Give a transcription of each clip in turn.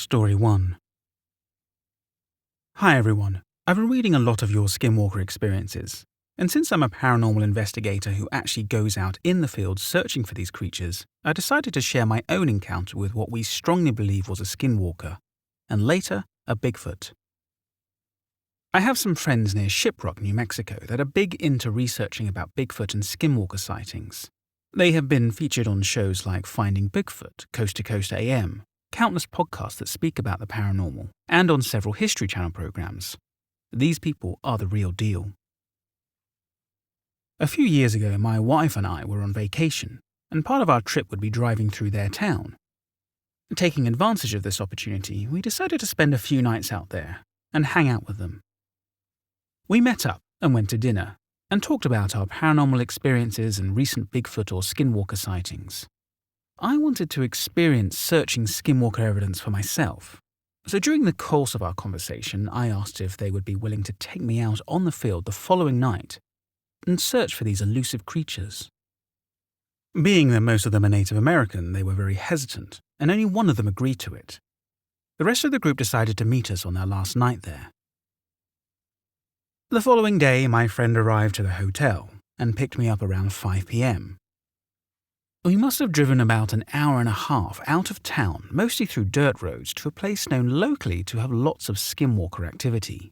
Story 1. Hi everyone, I've been reading a lot of your Skinwalker experiences, and since I'm a paranormal investigator who actually goes out in the field searching for these creatures, I decided to share my own encounter with what we strongly believe was a Skinwalker, and later, a Bigfoot. I have some friends near Shiprock, New Mexico that are big into researching about Bigfoot and Skinwalker sightings. They have been featured on shows like Finding Bigfoot, Coast to Coast AM, countless podcasts that speak about the paranormal, and on several History Channel programs. These people are the real deal. A few years ago, my wife and I were on vacation, and part of our trip would be driving through their town. Taking advantage of this opportunity, we decided to spend a few nights out there and hang out with them. We met up and went to dinner, and talked about our paranormal experiences and recent Bigfoot or Skinwalker sightings. I wanted to experience searching Skinwalker evidence for myself, so during the course of our conversation, I asked if they would be willing to take me out on the field the following night and search for these elusive creatures. Being that most of them are Native American, they were very hesitant, and only one of them agreed to it. The rest of the group decided to meet us on their last night there. The following day, my friend arrived to the hotel and picked me up around 5 p.m. We must have driven about an hour and a half out of town, mostly through dirt roads, to a place known locally to have lots of Skinwalker activity.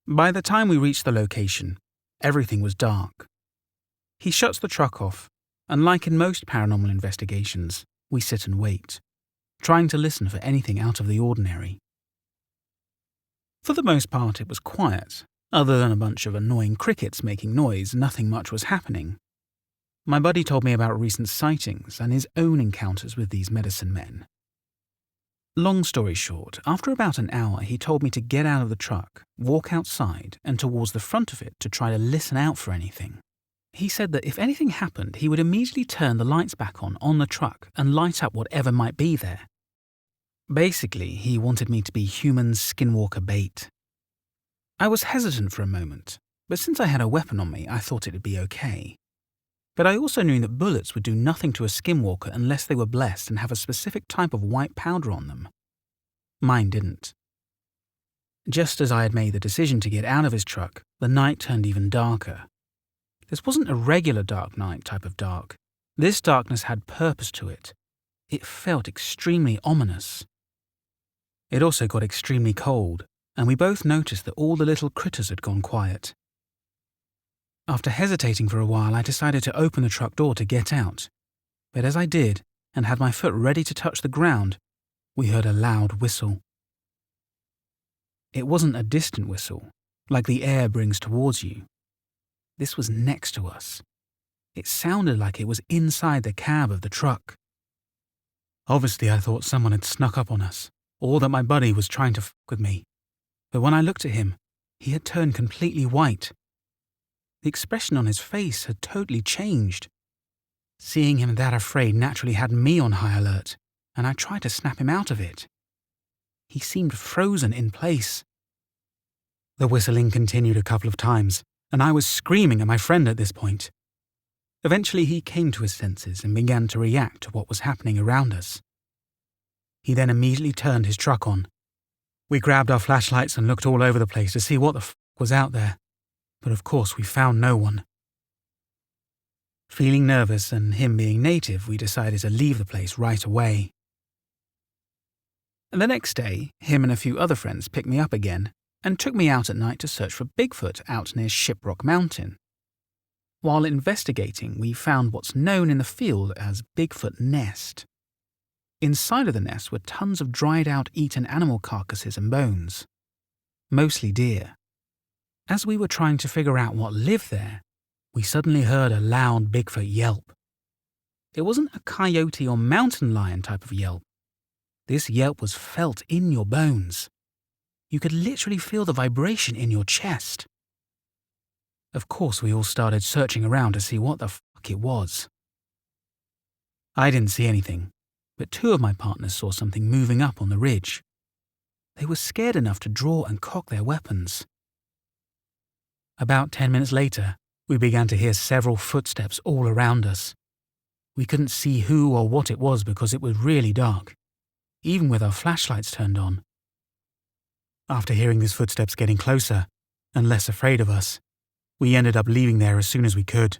By the time we reached the location, everything was dark. He shuts the truck off, and like in most paranormal investigations, we sit and wait, trying to listen for anything out of the ordinary. For the most part, it was quiet. Other than a bunch of annoying crickets making noise, nothing much was happening. My buddy told me about recent sightings and his own encounters with these medicine men. Long story short, after about an hour, he told me to get out of the truck, walk outside, and towards the front of it to try to listen out for anything. He said that if anything happened, he would immediately turn the lights back on the truck and light up whatever might be there. Basically, he wanted me to be human Skinwalker bait. I was hesitant for a moment, but since I had a weapon on me, I thought it would be okay. But I also knew that bullets would do nothing to a Skinwalker unless they were blessed and have a specific type of white powder on them. Mine didn't. Just as I had made the decision to get out of his truck, the night turned even darker. This wasn't a regular dark night type of dark. This darkness had purpose to it. It felt extremely ominous. It also got extremely cold, and we both noticed that all the little critters had gone quiet. After hesitating for a while, I decided to open the truck door to get out. But as I did, and had my foot ready to touch the ground, we heard a loud whistle. It wasn't a distant whistle, like the air brings towards you. This was next to us. It sounded like it was inside the cab of the truck. Obviously, I thought someone had snuck up on us, or that my buddy was trying to fuck with me. But when I looked at him, he had turned completely white. The expression on his face had totally changed. Seeing him that afraid naturally had me on high alert, and I tried to snap him out of it. He seemed frozen in place. The whistling continued a couple of times, and I was screaming at my friend at this point. Eventually he came to his senses and began to react to what was happening around us. He then immediately turned his truck on. We grabbed our flashlights and looked all over the place to see what the f*** was out there, but of course we found no one. Feeling nervous and him being native, we decided to leave the place right away. The next day, him and a few other friends picked me up again and took me out at night to search for Bigfoot out near Shiprock Mountain. While investigating, we found what's known in the field as Bigfoot Nest. Inside of the nest were tons of dried-out eaten animal carcasses and bones, mostly deer. As we were trying to figure out what lived there, we suddenly heard a loud Bigfoot yelp. It wasn't a coyote or mountain lion type of yelp. This yelp was felt in your bones. You could literally feel the vibration in your chest. Of course, we all started searching around to see what the fuck it was. I didn't see anything, but two of my partners saw something moving up on the ridge. They were scared enough to draw and cock their weapons. About 10 minutes later, we began to hear several footsteps all around us. We couldn't see who or what it was because it was really dark. even with our flashlights turned on. After hearing these footsteps getting closer and less afraid of us, we ended up leaving there as soon as we could.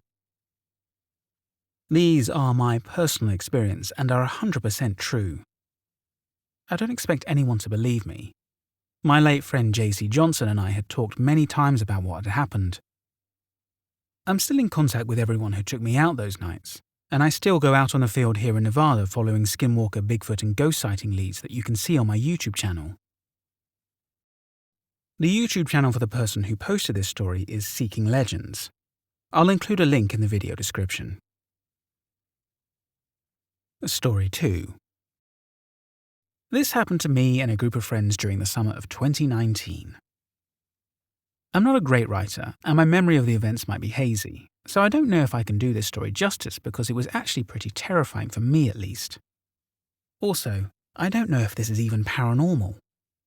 These are my personal experience and are 100% true. I don't expect anyone to believe me. My late friend JC Johnson and I had talked many times about what had happened. I'm still in contact with everyone who took me out those nights, and I still go out on the field here in Nevada following Skinwalker, Bigfoot and ghost sighting leads that you can see on my YouTube channel. The YouTube channel for the person who posted this story is Seeking Legends. I'll include a link in the video description. Story 2. This happened to me and a group of friends during the summer of 2019. I'm not a great writer, and my memory of the events might be hazy, so I don't know if I can do this story justice because it was actually pretty terrifying for me at least. Also, I don't know if this is even paranormal,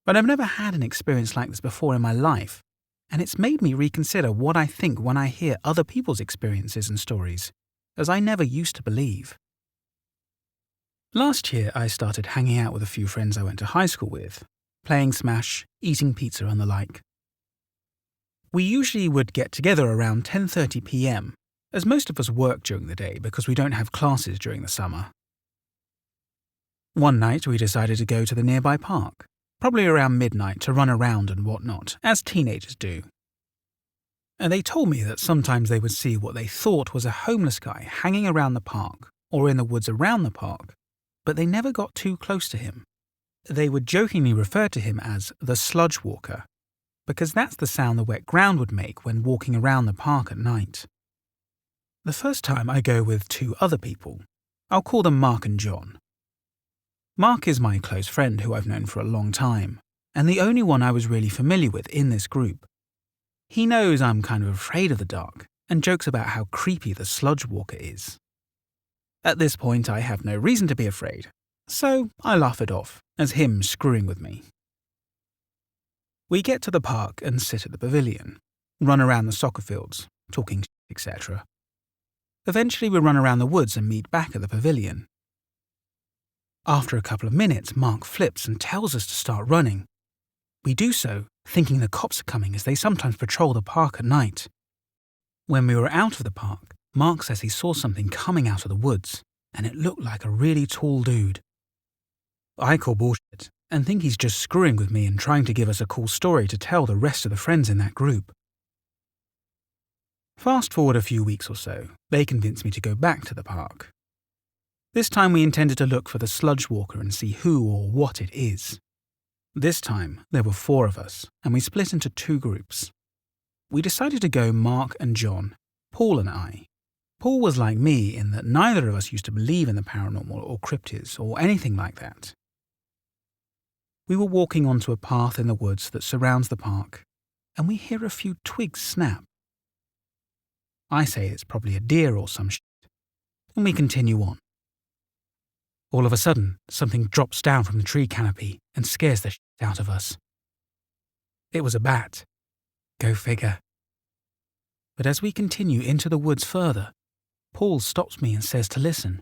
but I've never had an experience like this before in my life, and it's made me reconsider what I think when I hear other people's experiences and stories, as I never used to believe. Last year, I started hanging out with a few friends I went to high school with, playing Smash, eating pizza and the like. We usually would get together around 10:30 p.m, as most of us work during the day because we don't have classes during the summer. One night, we decided to go to the nearby park, probably around midnight, to run around and whatnot, as teenagers do. And they told me that sometimes they would see what they thought was a homeless guy hanging around the park or in the woods around the park, but they never got too close to him. They would jokingly refer to him as the Sludge Walker, because that's the sound the wet ground would make when walking around the park at night. The first time I go with 2 other people. I'll call them Mark and John. Mark is my close friend who I've known for a long time, and the only one I was really familiar with in this group. He knows I'm kind of afraid of the dark, and jokes about how creepy the Sludge Walker is. At this point, I have no reason to be afraid, so I laugh it off, as him screwing with me. We get to the park and sit at the pavilion, run around the soccer fields, talking etc. Eventually we run around the woods and meet back at the pavilion. After a couple of minutes, Mark flips and tells us to start running. We do so, thinking the cops are coming as they sometimes patrol the park at night. When we were out of the park, Mark says he saw something coming out of the woods, and it looked like a really tall dude. I call bullshit and think he's just screwing with me and trying to give us a cool story to tell the rest of the friends in that group. Fast forward a few weeks or so, they convinced me to go back to the park. This time we intended to look for the Sludge Walker and see who or what it is. This time there were 4 of us, and we split into 2 groups. We decided to go Mark and John, Paul and I. Paul was like me in that neither of us used to believe in the paranormal or cryptids or anything like that. We were walking onto a path in the woods that surrounds the park, and we hear a few twigs snap. I say it's probably a deer or some shit, and we continue on. All of a sudden, something drops down from the tree canopy and scares the shit out of us. It was a bat. Go figure. But as we continue into the woods further, Paul stops me and says to listen.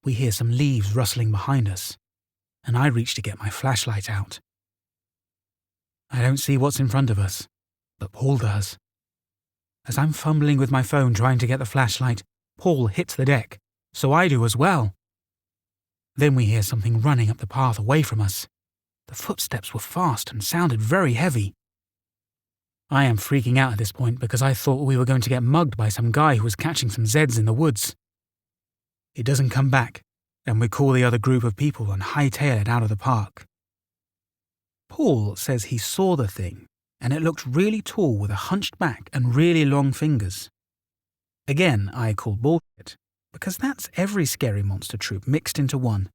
We hear some leaves rustling behind us, and I reach to get my flashlight out. I don't see what's in front of us, but Paul does. As I'm fumbling with my phone trying to get the flashlight, Paul hits the deck, so I do as well. Then we hear something running up the path away from us. The footsteps were fast and sounded very heavy. I am freaking out at this point because I thought we were going to get mugged by some guy who was catching some Zeds in the woods. It doesn't come back, and we call the other group of people and hightail it out of the park. Paul says he saw the thing, and it looked really tall with a hunched back and really long fingers. Again, I call bullshit, because that's every scary monster troop mixed into one,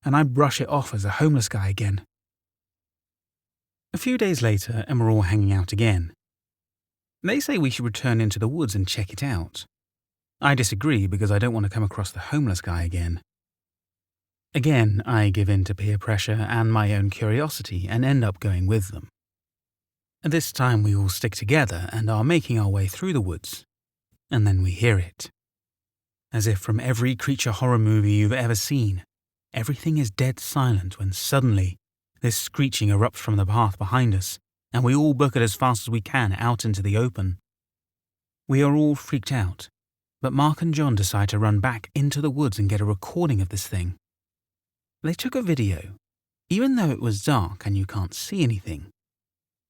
and I brush it off as a homeless guy again. A few days later, and we're all hanging out again. They say we should return into the woods and check it out. I disagree because I don't want to come across the homeless guy again. Again, I give in to peer pressure and my own curiosity and end up going with them. This time we all stick together and are making our way through the woods. And then we hear it. As if from every creature horror movie you've ever seen, Everything is dead silent when suddenly this screeching erupts from the path behind us, and we all book it as fast as we can out into the open. We are all freaked out, but Mark and John decide to run back into the woods and get a recording of this thing. They took a video, even though it was dark and you can't see anything,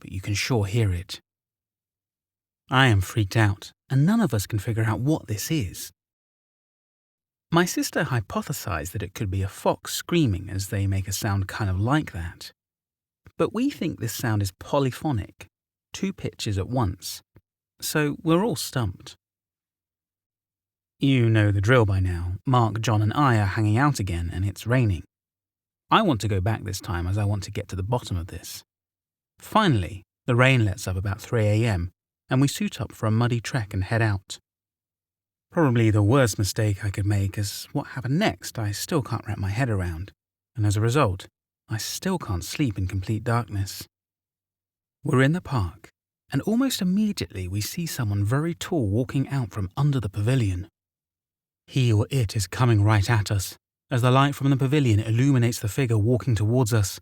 but you can sure hear it. I am freaked out, and none of us can figure out what this is. My sister hypothesized that it could be a fox screaming, as they make a sound kind of like that. But we think this sound is polyphonic, 2 pitches at once, so we're all stumped. You know the drill by now. Mark, John and I are hanging out again, and it's raining. I want to go back this time as I want to get to the bottom of this. Finally, the rain lets up about 3 a.m, and we suit up for a muddy trek and head out. Probably the worst mistake I could make, as what happened next I still can't wrap my head around, and as a result, I still can't sleep in complete darkness. We're in the park, and almost immediately we see someone very tall walking out from under the pavilion. He or it is coming right at us, as the light from the pavilion illuminates the figure walking towards us.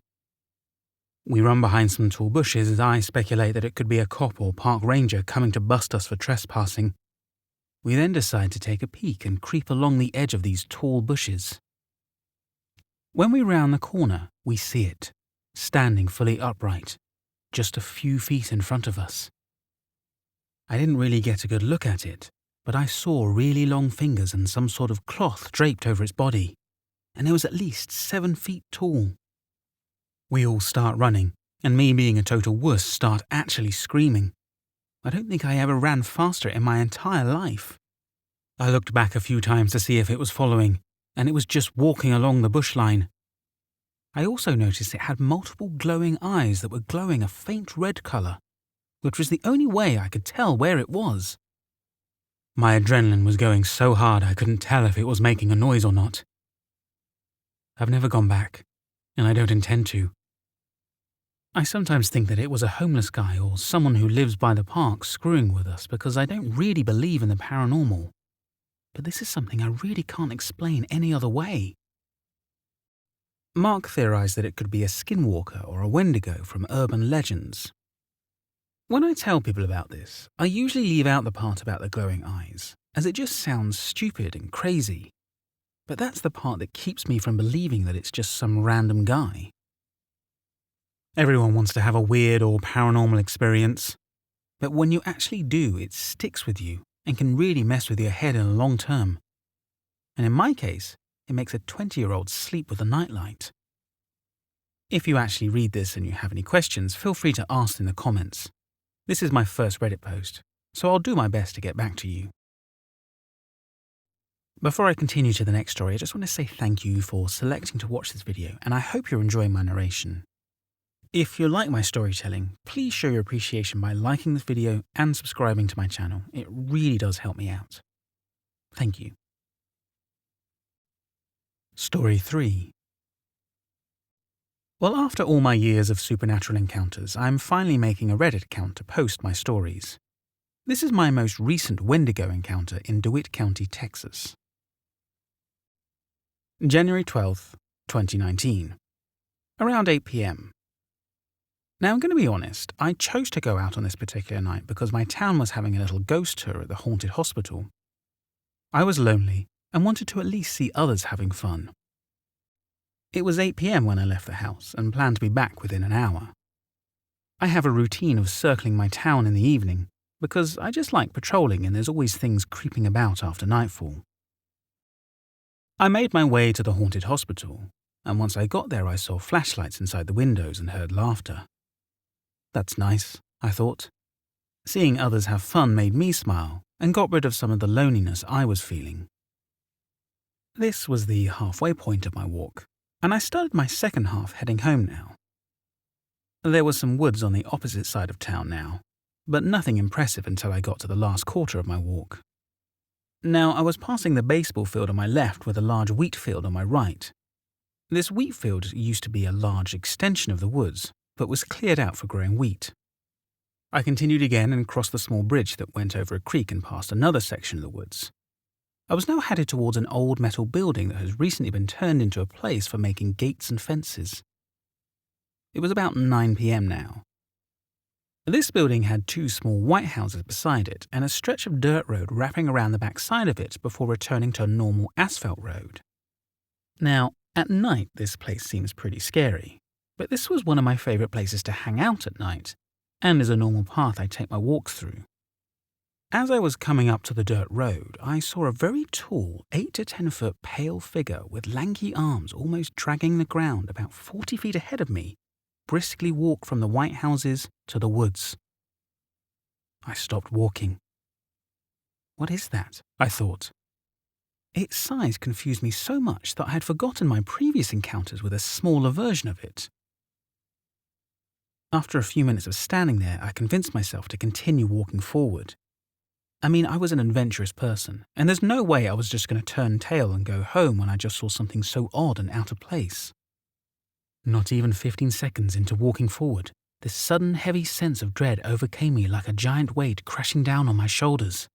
We run behind some tall bushes as I speculate that it could be a cop or park ranger coming to bust us for trespassing. We then decide to take a peek and creep along the edge of these tall bushes. When we round the corner, we see it, standing fully upright, just a few feet in front of us. I didn't really get a good look at it, but I saw really long fingers and some sort of cloth draped over its body, and it was at least 7 feet tall. We all start running, and me being a total wuss start actually screaming. I don't think I ever ran faster in my entire life. I looked back a few times to see if it was following, and it was just walking along the bush line. I also noticed it had multiple glowing eyes that were glowing a faint red colour, which was the only way I could tell where it was. My adrenaline was going so hard I couldn't tell if it was making a noise or not. I've never gone back, and I don't intend to. I sometimes think that it was a homeless guy or someone who lives by the park screwing with us because I don't really believe in the paranormal. But this is something I really can't explain any other way. Mark theorized that it could be a Skinwalker or a Windigo from urban legends. When I tell people about this, I usually leave out the part about the glowing eyes, as it just sounds stupid and crazy. But that's the part that keeps me from believing that it's just some random guy. Everyone wants to have a weird or paranormal experience, but when you actually do, it sticks with you and can really mess with your head in the long term. And in my case, it makes a 20-year-old sleep with a nightlight. If you actually read this and you have any questions, feel free to ask in the comments. This is my first Reddit post, so I'll do my best to get back to you. Before I continue to the next story, I just want to say thank you for selecting to watch this video, and I hope you're enjoying my narration. If you like my storytelling, please show your appreciation by liking this video and subscribing to my channel. It really does help me out. Thank you. Story 3. Well, after all my years of supernatural encounters, I'm finally making a Reddit account to post my stories. This is my most recent Windigo encounter in DeWitt County, Texas. January 12th, 2019. Around 8 p.m. Now, I'm going to be honest, I chose to go out on this particular night because my town was having a little ghost tour at the haunted hospital. I was lonely and wanted to at least see others having fun. It was 8 p.m. when I left the house and planned to be back within an hour. I have a routine of circling my town in the evening because I just like patrolling and there's always things creeping about after nightfall. I made my way to the haunted hospital, and once I got there I saw flashlights inside the windows and heard laughter. That's nice, I thought. Seeing others have fun made me smile and got rid of some of the loneliness I was feeling. This was the halfway point of my walk, and I started my second half heading home now. There were some woods on the opposite side of town now, but nothing impressive until I got to the last quarter of my walk. Now, I was passing the baseball field on my left with a large wheat field on my right. This wheat field used to be a large extension of the woods, but was cleared out for growing wheat. I continued again and crossed the small bridge that went over a creek and past another section of the woods. I was now headed towards an old metal building that has recently been turned into a place for making gates and fences. It was about 9 p.m. now. This building had 2 small white houses beside it and a stretch of dirt road wrapping around the back side of it before returning to a normal asphalt road. Now, at night this place seems pretty scary, but this was one of my favourite places to hang out at night, and is a normal path I take my walks through. As I was coming up to the dirt road, I saw a very tall 8 to 10 foot pale figure with lanky arms almost dragging the ground about 40 feet ahead of me, briskly walk from the white houses to the woods. I stopped walking. What is that? I thought. Its size confused me so much that I had forgotten my previous encounters with a smaller version of it. After a few minutes of standing there, I convinced myself to continue walking forward. I mean, I was an adventurous person, and there's no way I was just going to turn tail and go home when I just saw something so odd and out of place. Not even 15 seconds into walking forward, this sudden heavy sense of dread overcame me like a giant weight crashing down on my shoulders.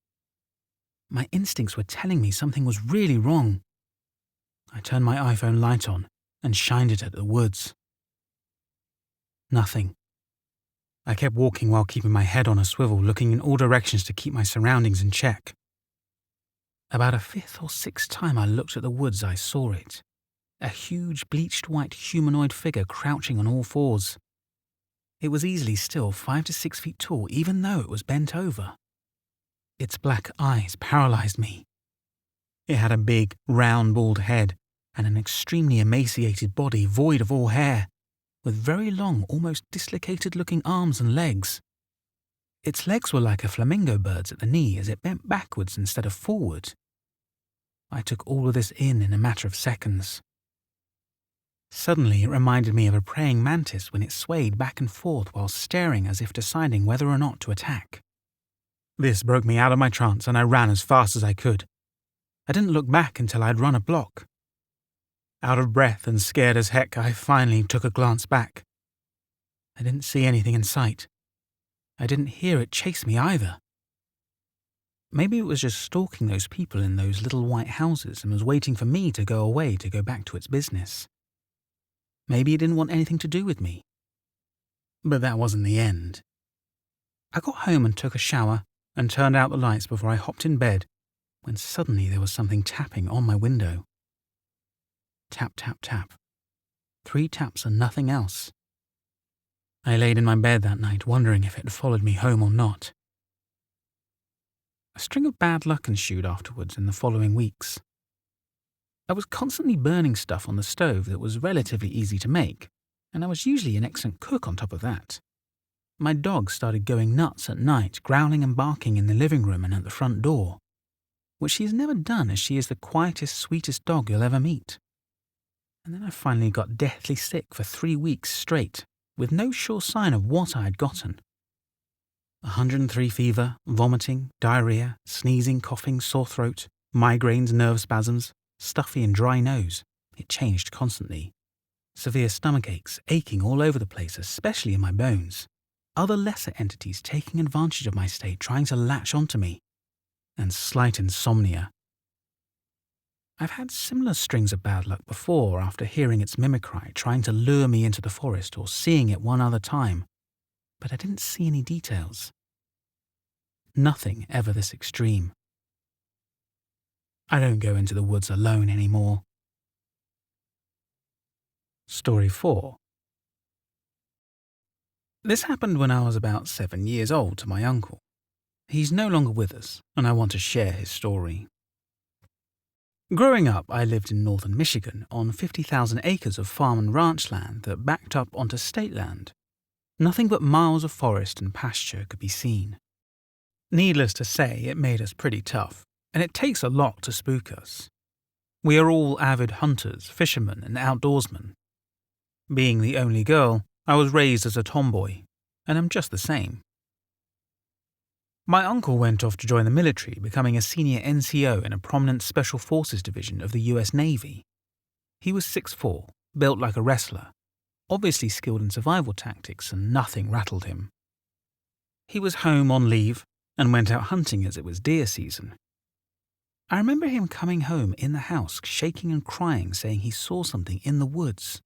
My instincts were telling me something was really wrong. I turned my iPhone light on and shined it at the woods. Nothing. I kept walking while keeping my head on a swivel, looking in all directions to keep my surroundings in check. About a 5th or 6th time I looked at the woods, I saw it. A huge bleached white humanoid figure crouching on all fours. It was easily still 5 to 6 feet tall, even though it was bent over. Its black eyes paralyzed me. It had a big, round, bald head and an extremely emaciated body void of all hair, with very long, almost dislocated-looking arms and legs. Its legs were like a flamingo bird's at the knee as it bent backwards instead of forward. I took all of this in a matter of seconds. Suddenly, it reminded me of a praying mantis when it swayed back and forth while staring as if deciding whether or not to attack. This broke me out of my trance and I ran as fast as I could. I didn't look back until I had run a block. Out of breath and scared as heck, I finally took a glance back. I didn't see anything in sight. I didn't hear it chase me either. Maybe it was just stalking those people in those little white houses and was waiting for me to go away to go back to its business. Maybe it didn't want anything to do with me. But that wasn't the end. I got home and took a shower and turned out the lights before I hopped in bed, when suddenly there was something tapping on my window. Tap, tap, tap. 3 taps and nothing else. I laid in my bed that night wondering if it had followed me home or not. A string of bad luck ensued afterwards in the following weeks. I was constantly burning stuff on the stove that was relatively easy to make, and I was usually an excellent cook on top of that. My dog started going nuts at night, growling and barking in the living room and at the front door, which she has never done as she is the quietest, sweetest dog you'll ever meet. And then I finally got deathly sick for 3 weeks straight, with no sure sign of what I had gotten. 103 fever, vomiting, diarrhea, sneezing, coughing, sore throat, migraines, nerve spasms, stuffy and dry nose. It changed constantly. Severe stomach aches, aching all over the place, especially in my bones. Other lesser entities taking advantage of my state, trying to latch onto me. And slight insomnia. I've had similar strings of bad luck before after hearing its mimicry trying to lure me into the forest or seeing it one other time, but I didn't see any details. Nothing ever this extreme. I don't go into the woods alone anymore. Story 4. This happened when I was about 7 years old to my uncle. He's no longer with us, and I want to share his story. Growing up, I lived in northern Michigan on 50,000 acres of farm and ranch land that backed up onto state land. Nothing but miles of forest and pasture could be seen. Needless to say, it made us pretty tough, and it takes a lot to spook us. We are all avid hunters, fishermen, and outdoorsmen. Being the only girl, I was raised as a tomboy, and I'm just the same. My uncle went off to join the military, becoming a senior NCO in a prominent Special Forces division of the US Navy. He was 6'4", built like a wrestler, obviously skilled in survival tactics, and nothing rattled him. He was home on leave and went out hunting as it was deer season. I remember him coming home in the house, shaking and crying, saying he saw something in the woods.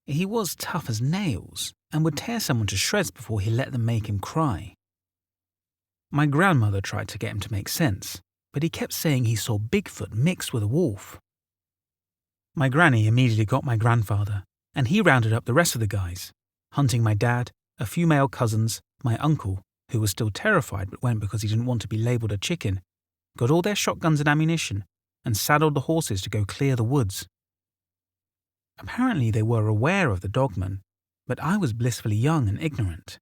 He was tough as nails and would tear someone to shreds before he let them make him cry. My grandmother tried to get him to make sense, but he kept saying he saw Bigfoot mixed with a wolf. My granny immediately got my grandfather, and he rounded up the rest of the guys, hunting my dad, a few male cousins, my uncle, who was still terrified but went because he didn't want to be labelled a chicken, got all their shotguns and ammunition, and saddled the horses to go clear the woods. Apparently they were aware of the Dogman, but I was blissfully young and ignorant.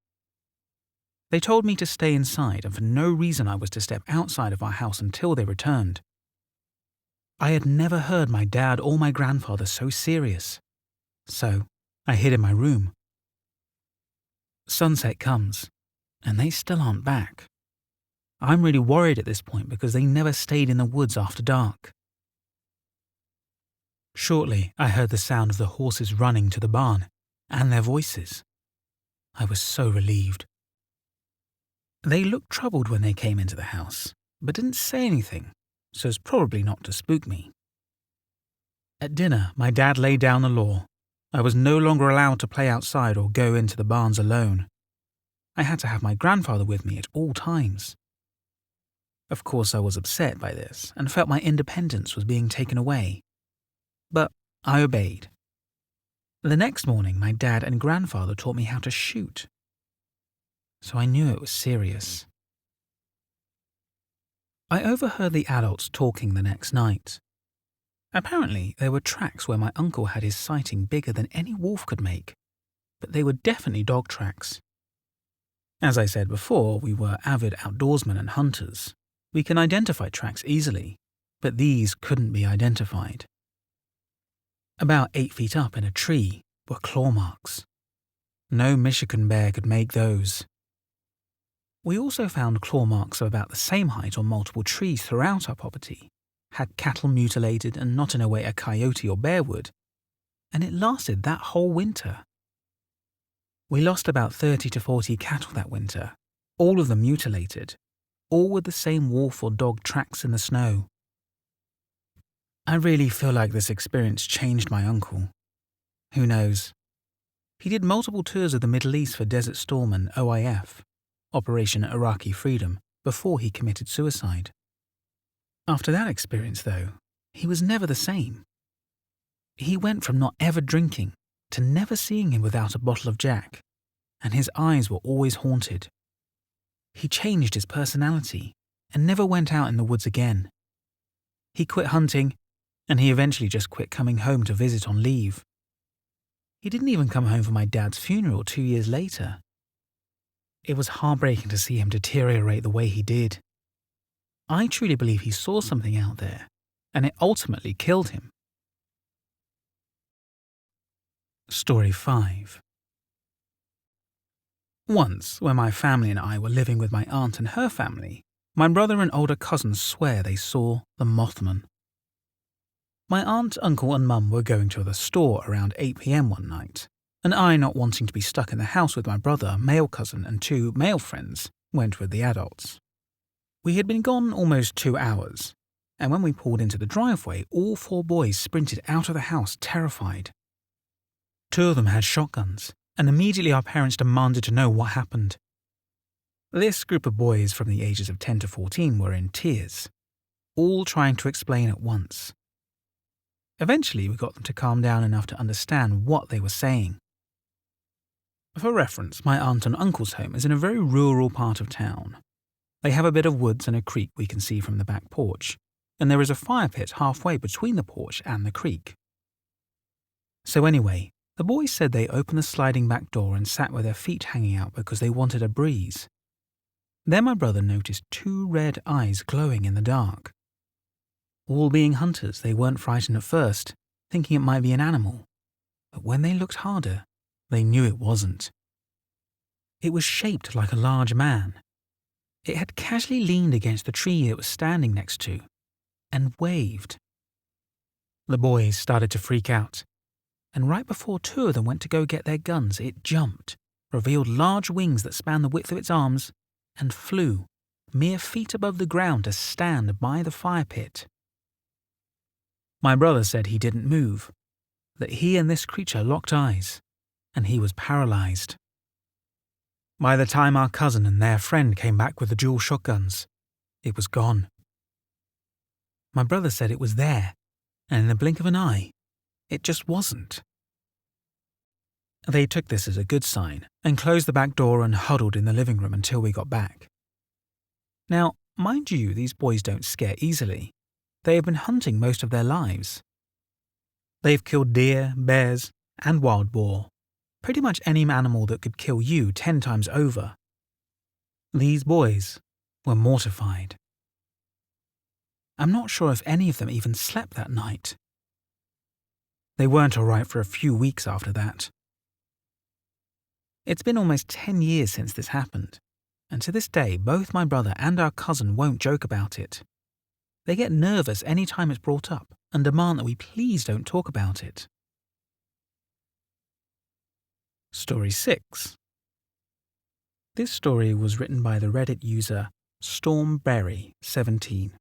They told me to stay inside, and for no reason I was to step outside of our house until they returned. I had never heard my dad or my grandfather so serious, so I hid in my room. Sunset comes, and they still aren't back. I'm really worried at this point because they never stayed in the woods after dark. Shortly, I heard the sound of the horses running to the barn, and their voices. I was so relieved. They looked troubled when they came into the house, but didn't say anything, so as probably not to spook me. At dinner, my dad laid down the law. I was no longer allowed to play outside or go into the barns alone. I had to have my grandfather with me at all times. Of course, I was upset by this and felt my independence was being taken away. But I obeyed. The next morning, my dad and grandfather taught me how to shoot. So I knew it was serious. I overheard the adults talking the next night. Apparently, there were tracks where my uncle had his sighting bigger than any wolf could make, but they were definitely dog tracks. As I said before, we were avid outdoorsmen and hunters. We can identify tracks easily, but these couldn't be identified. About 8 feet up in a tree were claw marks. No Michigan bear could make those. We also found claw marks of about the same height on multiple trees throughout our property, had cattle mutilated and not in a way a coyote or bear would, and it lasted that whole winter. We lost about 30 to 40 cattle that winter, all of them mutilated, all with the same wolf or dog tracks in the snow. I really feel like this experience changed my uncle. Who knows? He did multiple tours of the Middle East for Desert Storm and OIF, Operation Iraqi Freedom, before he committed suicide. After that experience, though, he was never the same. He went from not ever drinking to never seeing him without a bottle of Jack, and his eyes were always haunted. He changed his personality and never went out in the woods again. He quit hunting, and he eventually just quit coming home to visit on leave. He didn't even come home for my dad's funeral 2 years later. It was heartbreaking to see him deteriorate the way he did. I truly believe he saw something out there, and it ultimately killed him. Story 5. Once, when my family and I were living with my aunt and her family, my brother and older cousins swear they saw the Mothman. My aunt, uncle and mum were going to the store around 8 p.m. one night, and I, not wanting to be stuck in the house with my brother, male cousin and 2 male friends, went with the adults. We had been gone almost 2 hours, and when we pulled into the driveway, all 4 boys sprinted out of the house terrified. 2 of them had shotguns, and immediately our parents demanded to know what happened. This group of boys from the ages of 10 to 14 were in tears, all trying to explain at once. Eventually, we got them to calm down enough to understand what they were saying. For reference, my aunt and uncle's home is in a very rural part of town. They have a bit of woods and a creek we can see from the back porch, and there is a fire pit halfway between the porch and the creek. So anyway, the boys said they opened the sliding back door and sat with their feet hanging out because they wanted a breeze. Then my brother noticed 2 red eyes glowing in the dark. All being hunters, they weren't frightened at first, thinking it might be an animal. But when they looked harder, they knew it wasn't. It was shaped like a large man. It had casually leaned against the tree it was standing next to, and waved. The boys started to freak out, and right before 2 of them went to go get their guns, it jumped, revealed large wings that spanned the width of its arms, and flew, mere feet above the ground to stand by the fire pit. My brother said he didn't move, that he and this creature locked eyes, and he was paralyzed. By the time our cousin and their friend came back with the dual shotguns, it was gone. My brother said it was there, and in the blink of an eye, it just wasn't. They took this as a good sign and closed the back door and huddled in the living room until we got back. Now, mind you, these boys don't scare easily. They have been hunting most of their lives. They've killed deer, bears, and wild boar, pretty much any animal that could kill you 10 times over. These boys were mortified. I'm not sure if any of them even slept that night. They weren't all right for a few weeks after that. It's been almost 10 years since this happened, and to this day both my brother and our cousin won't joke about it. They get nervous any time it's brought up and demand that we please don't talk about it. Story 6. This story was written by the Reddit user Stormberry17.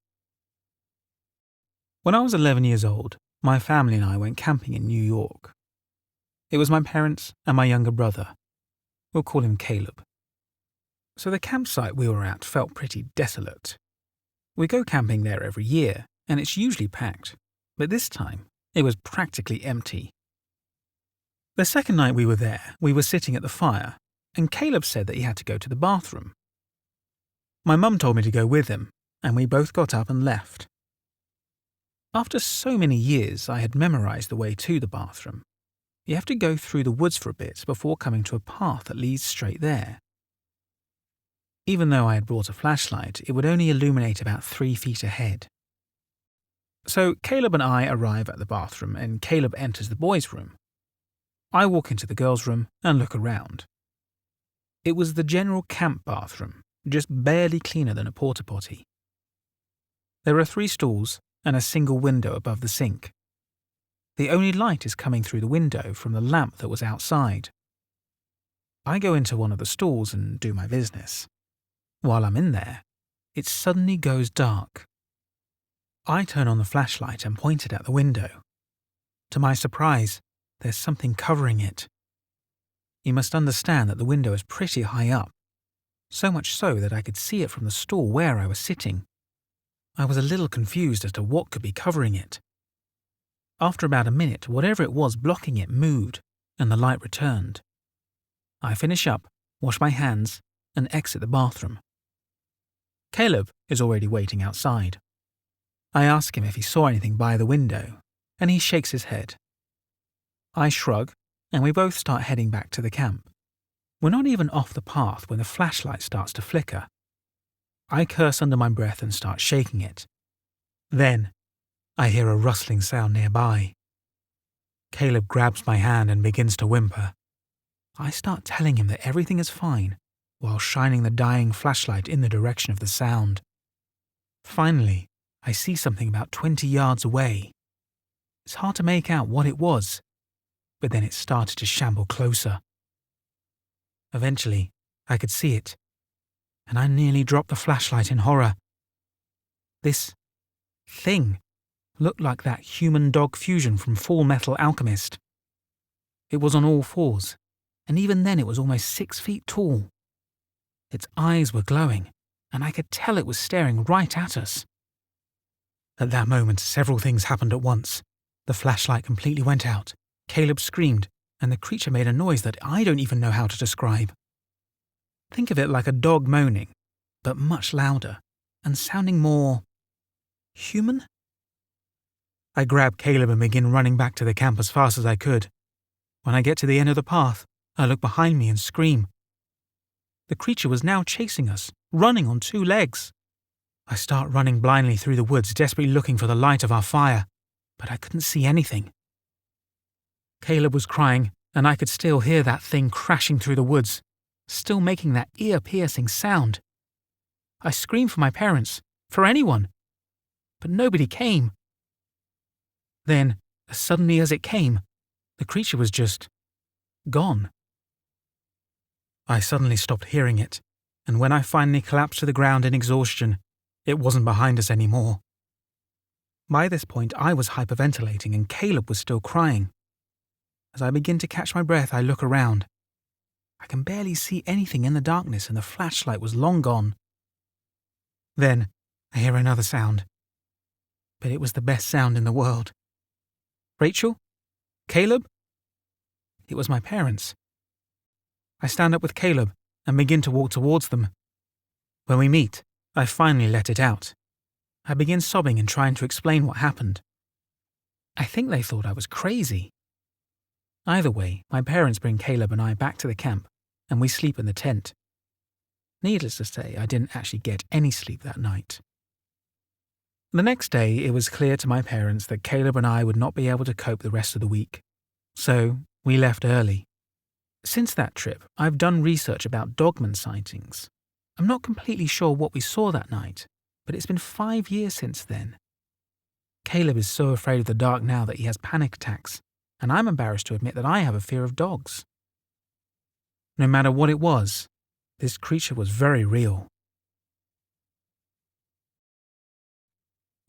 When I was 11 years old, my family and I went camping in New York. It was my parents and my younger brother. We'll call him Caleb. So the campsite we were at felt pretty desolate. We go camping there every year, and it's usually packed, but this time it was practically empty. The second night we were there, we were sitting at the fire, and Caleb said that he had to go to the bathroom. My mum told me to go with him, and we both got up and left. After so many years, I had memorized the way to the bathroom. You have to go through the woods for a bit before coming to a path that leads straight there. Even though I had brought a flashlight, it would only illuminate about 3 feet ahead. So Caleb and I arrive at the bathroom, and Caleb enters the boys' room. I walk into the girls' room and look around. It was the general camp bathroom, just barely cleaner than a porta potty. There are 3 stools and a single window above the sink. The only light is coming through the window from the lamp that was outside. I go into one of the stalls and do my business. While I'm in there, it suddenly goes dark. I turn on the flashlight and point it at the window. To my surprise, there's something covering it. You must understand that the window is pretty high up, so much so that I could see it from the stall where I was sitting. I was a little confused as to what could be covering it. After about a minute, whatever it was blocking it moved, and the light returned. I finish up, wash my hands, and exit the bathroom. Caleb is already waiting outside. I ask him if he saw anything by the window, and he shakes his head. I shrug, and we both start heading back to the camp. We're not even off the path when the flashlight starts to flicker. I curse under my breath and start shaking it. Then, I hear a rustling sound nearby. Caleb grabs my hand and begins to whimper. I start telling him that everything is fine, while shining the dying flashlight in the direction of the sound. Finally, I see something about 20 yards away. It's hard to make out what it was, but then it started to shamble closer. Eventually, I could see it, and I nearly dropped the flashlight in horror. This thing looked like that human-dog fusion from Full Metal Alchemist. It was on all fours, and even then it was almost 6 feet tall. Its eyes were glowing, and I could tell it was staring right at us. At that moment, several things happened at once. The flashlight completely went out, Caleb screamed, and the creature made a noise that I don't even know how to describe. Think of it like a dog moaning, but much louder, and sounding more human? I grab Caleb and begin running back to the camp as fast as I could. When I get to the end of the path, I look behind me and scream. The creature was now chasing us, running on 2 legs. I start running blindly through the woods, desperately looking for the light of our fire, but I couldn't see anything. Caleb was crying, and I could still hear that thing crashing through the woods, still making that ear-piercing sound. I screamed for my parents, for anyone, but nobody came. Then, as suddenly as it came, the creature was just gone. I suddenly stopped hearing it, and when I finally collapsed to the ground in exhaustion, it wasn't behind us anymore. By this point, I was hyperventilating and Caleb was still crying. As I begin to catch my breath, I look around. I can barely see anything in the darkness and the flashlight was long gone. Then, I hear another sound. But it was the best sound in the world. Rachel? Caleb? It was my parents. I stand up with Caleb and begin to walk towards them. When we meet, I finally let it out. I begin sobbing and trying to explain what happened. I think they thought I was crazy. Either way, my parents bring Caleb and I back to the camp, and we sleep in the tent. Needless to say, I didn't actually get any sleep that night. The next day, it was clear to my parents that Caleb and I would not be able to cope the rest of the week. So, we left early. Since that trip, I've done research about Dogman sightings. I'm not completely sure what we saw that night, but it's been 5 years since then. Caleb is so afraid of the dark now that he has panic attacks, and I'm embarrassed to admit that I have a fear of dogs. No matter what it was, this creature was very real.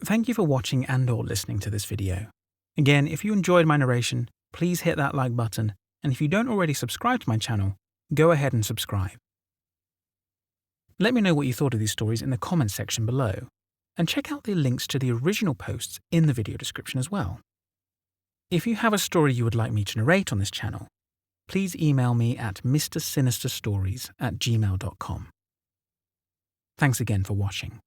Thank you for watching and/or listening to this video. Again, if you enjoyed my narration, please hit that like button, and if you don't already subscribe to my channel, go ahead and subscribe. Let me know what you thought of these stories in the comments section below, and check out the links to the original posts in the video description as well. If you have a story you would like me to narrate on this channel, please email me at mrsinisterstories@gmail.com. Thanks again for watching.